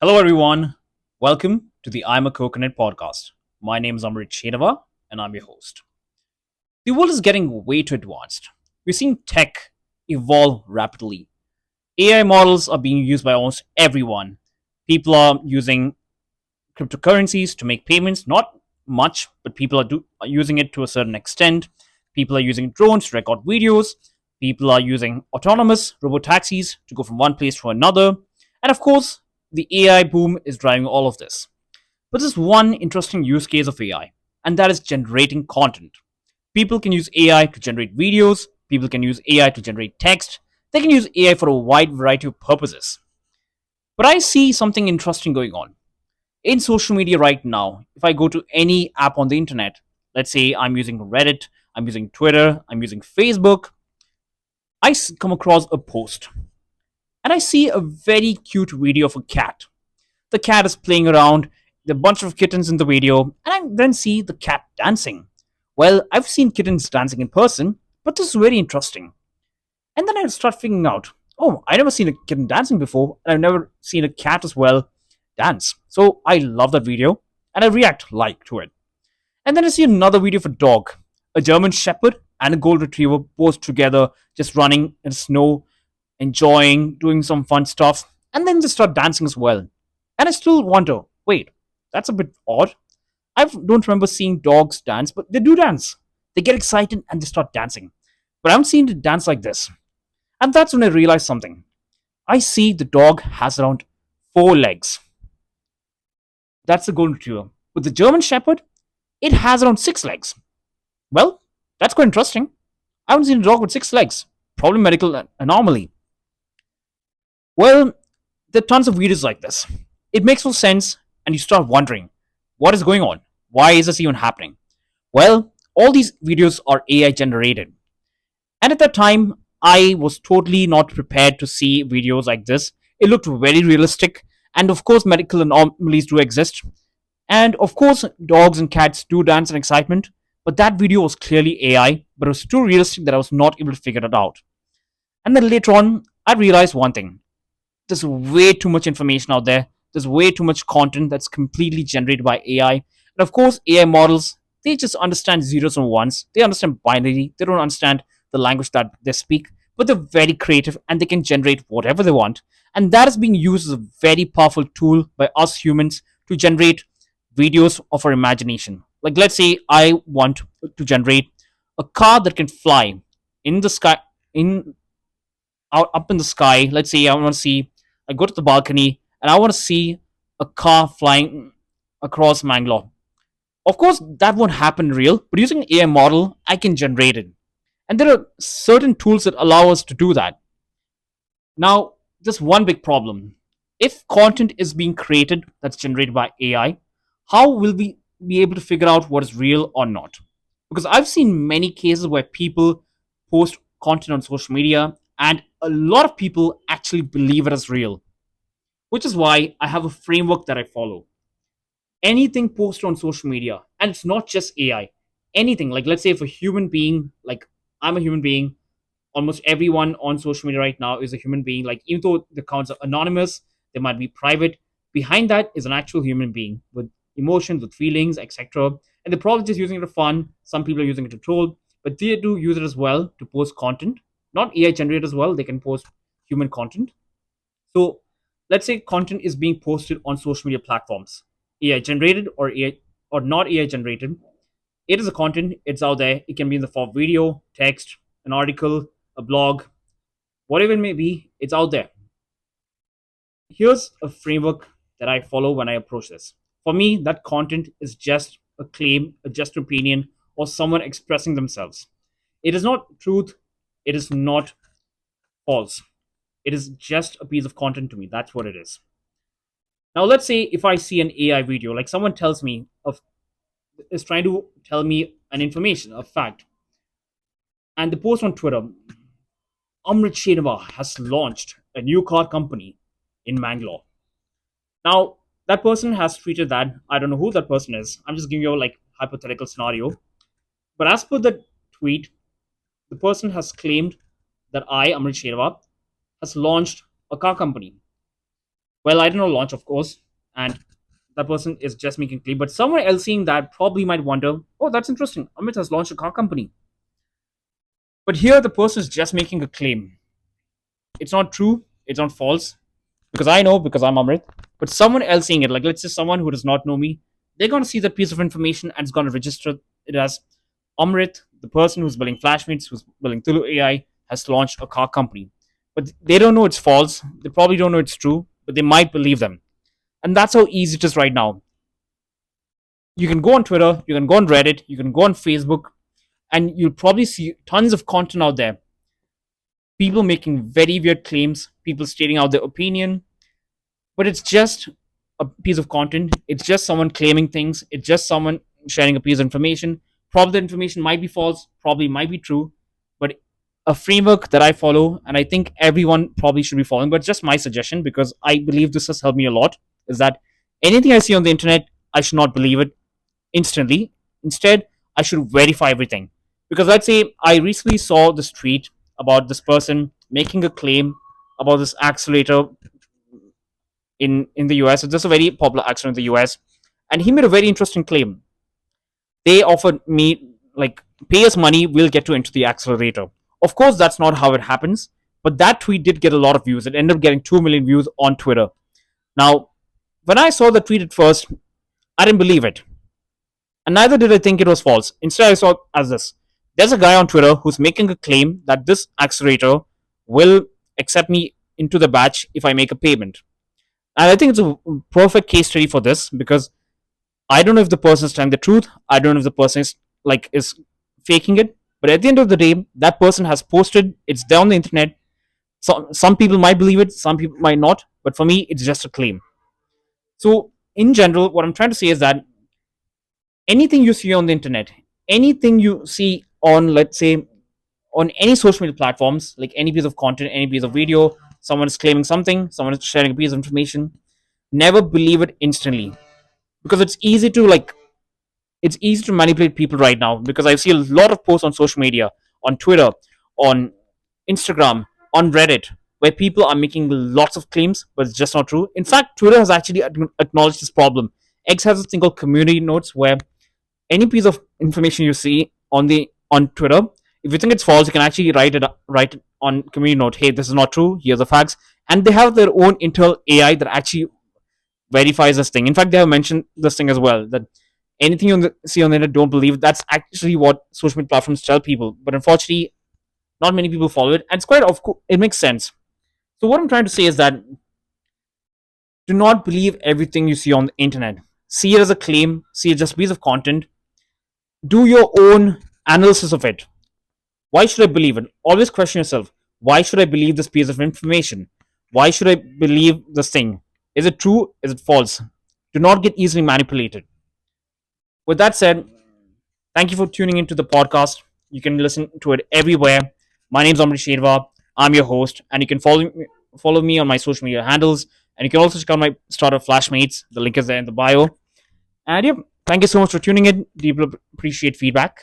Hello, everyone. Welcome to the I'm a Coconut podcast. My name is Amrit Shedava, and I'm your host. The world is getting way too advanced. We're seeing tech evolve rapidly. AI models are being used by almost everyone. People are using cryptocurrencies to make payments, not much, but people are using it to a certain extent. People are using drones to record videos. People are using autonomous robotaxis to go from one place to another. And of course, the AI boom is driving all of this. But there's one interesting use case of AI, and that is generating content. People can use AI to generate videos, people can use AI to generate text, they can use AI for a wide variety of purposes. But I see something interesting going on. In social media right now, if I go to any app on the internet, let's say I'm using Reddit, I'm using Twitter, I'm using Facebook, come across a post and I see a very cute video of a cat. The cat is playing around, there are a bunch of kittens in the video, and I then see the cat dancing. Well, I've seen kittens dancing in person, but this is very interesting. And then I start figuring out, oh, I never seen a kitten dancing before, and I've never seen a cat as well dance. So I love that video, and I react like to it. And then I see another video of a dog, a German Shepherd and a Gold Retriever, both together, just running in the snow, enjoying, doing some fun stuff, and then just start dancing as well. And I still wonder, wait, that's a bit odd. I don't remember seeing dogs dance, but they do dance. They get excited and they start dancing. But I haven't seen it dance like this. And that's when I realized something. I see the dog has around four legs. That's the Golden Retriever. With the German Shepherd, it has around six legs. Well, that's quite interesting. I haven't seen a dog with six legs. Probably medical anomaly. Well, there are tons of videos like this. It makes no sense, and you start wondering, what is going on? Why is this even happening? Well, all these videos are AI generated. And at that time, I was totally not prepared to see videos like this. It looked very realistic, and of course, medical anomalies do exist. And of course, dogs and cats do dance in excitement, but that video was clearly AI, but it was too realistic that I was not able to figure it out. And then later on, I realized one thing: there's way too much information out there. There's way too much content that's completely generated by AI. And of course, AI models, they just understand zeros and ones. They understand binary. They don't understand the language that they speak, but they're very creative and they can generate whatever they want. And that is being used as a very powerful tool by us humans to generate videos of our imagination. Like, let's say I want to generate a car that can fly in the sky, in out up in the sky. Let's say I want to see, I go to the balcony and I want to see a car flying across Mangalore. Of course, that won't happen real, but using an AI model, I can generate it. And there are certain tools that allow us to do that. Now, there's one big problem. If content is being created that's generated by AI, how will we be able to figure out what is real or not? Because I've seen many cases where people post content on social media and a lot of people actually believe it as real, which is why I have a framework that I follow. Anything posted on social media, and it's not just AI, anything, like let's say if a human being, like I'm a human being, almost everyone on social media right now is a human being. Like, even though the accounts are anonymous, they might be private, behind that is an actual human being with emotions, with feelings, etc. And they're probably just using it for fun. Some people are using it to troll, but they do use it as well to post content, not AI generated as well. They can post human content. So let's say content is being posted on social media platforms, AI generated or AI or not AI generated. It is a content, it's out there. It can be in the form of video, text, an article, a blog, whatever it may be, it's out there. Here's a framework that I follow when I approach this. For me, that content is just a claim, a just opinion, or someone expressing themselves. It is not truth, it is not false. It is just a piece of content to me. That's what it is. Now, let's say if I see an AI video, like someone tells me of is trying to tell me an information, a fact, and the post on Twitter, Amrit Shenava has launched a new car company in Mangalore. Now, that person has tweeted that. I don't know who that person is. I'm just giving you like hypothetical scenario. But as per the tweet, the person has claimed that I, Amrit Shenava, has launched a car company. Well, I don't know launch, of course, and that person is just making claim. But someone else seeing that probably might wonder, oh, that's interesting. Amit has launched a car company. But here the person is just making a claim. It's not true. It's not false. Because I know, because I'm Amrit. But someone else seeing it, like let's say someone who does not know me, they're going to see that piece of information and it's going to register it as Amrit, the person who's building Flashmates, who's building Tulu AI, has launched a car company. But they don't know it's false. They probably don't know it's true, but they might believe them. And that's how easy it is right now. You can go on Twitter, you can go on Reddit, you can go on Facebook, and you'll probably see tons of content out there. People making very weird claims, people stating out their opinion, but it's just a piece of content. It's just someone claiming things. It's just someone sharing a piece of information. Probably the information might be false, probably might be true, but a framework that I follow, and I think everyone probably should be following, but just my suggestion because I believe this has helped me a lot, is that anything I see on the internet, I should not believe it instantly. Instead, I should verify everything. Because let's say I recently saw this tweet about this person making a claim about this accelerator in the US. It's just a very popular accelerator in the US. And he made a very interesting claim. They offered me, like, pay us money, we'll get to enter the accelerator. Of course, that's not how it happens. But that tweet did get a lot of views. It ended up getting 2 million views on Twitter. Now, when I saw the tweet at first, I didn't believe it. And neither did I think it was false. Instead, I saw it as this. There's a guy on Twitter who's making a claim that this accelerator will accept me into the batch if I make a payment. And I think it's a perfect case study for this because I don't know if the person is telling the truth. I don't know if the person is faking it. But at the end of the day, that person has posted. It's there on the internet. So some people might believe it. Some people might not. But for me, it's just a claim. So in general, what I'm trying to say is that anything you see on the internet, anything you see on, let's say, on any social media platforms, like any piece of content, any piece of video, someone is claiming something, someone is sharing a piece of information, never believe it instantly because it's easy to manipulate people right now because I see a lot of posts on social media, on Twitter, on Instagram, on Reddit, where people are making lots of claims, but it's just not true. In fact, Twitter has actually acknowledged this problem. X has a thing called community notes where any piece of information you see on Twitter, if you think it's false, you can actually write it on community note. Hey, this is not true. Here's the facts, and they have their own internal AI that actually verifies this thing. In fact, they have mentioned this thing as well that anything see on the internet, don't believe. That's actually what social media platforms tell people, but unfortunately, not many people follow it, and it's quite of course it makes sense. So what I'm trying to say is that do not believe everything you see on the internet. See it as a claim. See it just a piece of content. Do your own analysis of it. Why should I believe it? Always question yourself. Why should I believe this piece of information? Why should I believe this thing? Is it true? Is it false? Do not get easily manipulated. With that said, thank you for tuning into the podcast. You can listen to it everywhere. My name is Amrit Sherwa. I'm your host, and you can follow me on my social media handles. And you can also check out my startup Flashmates. The link is there in the bio. And yeah, thank you so much for tuning in. Deeply appreciate feedback.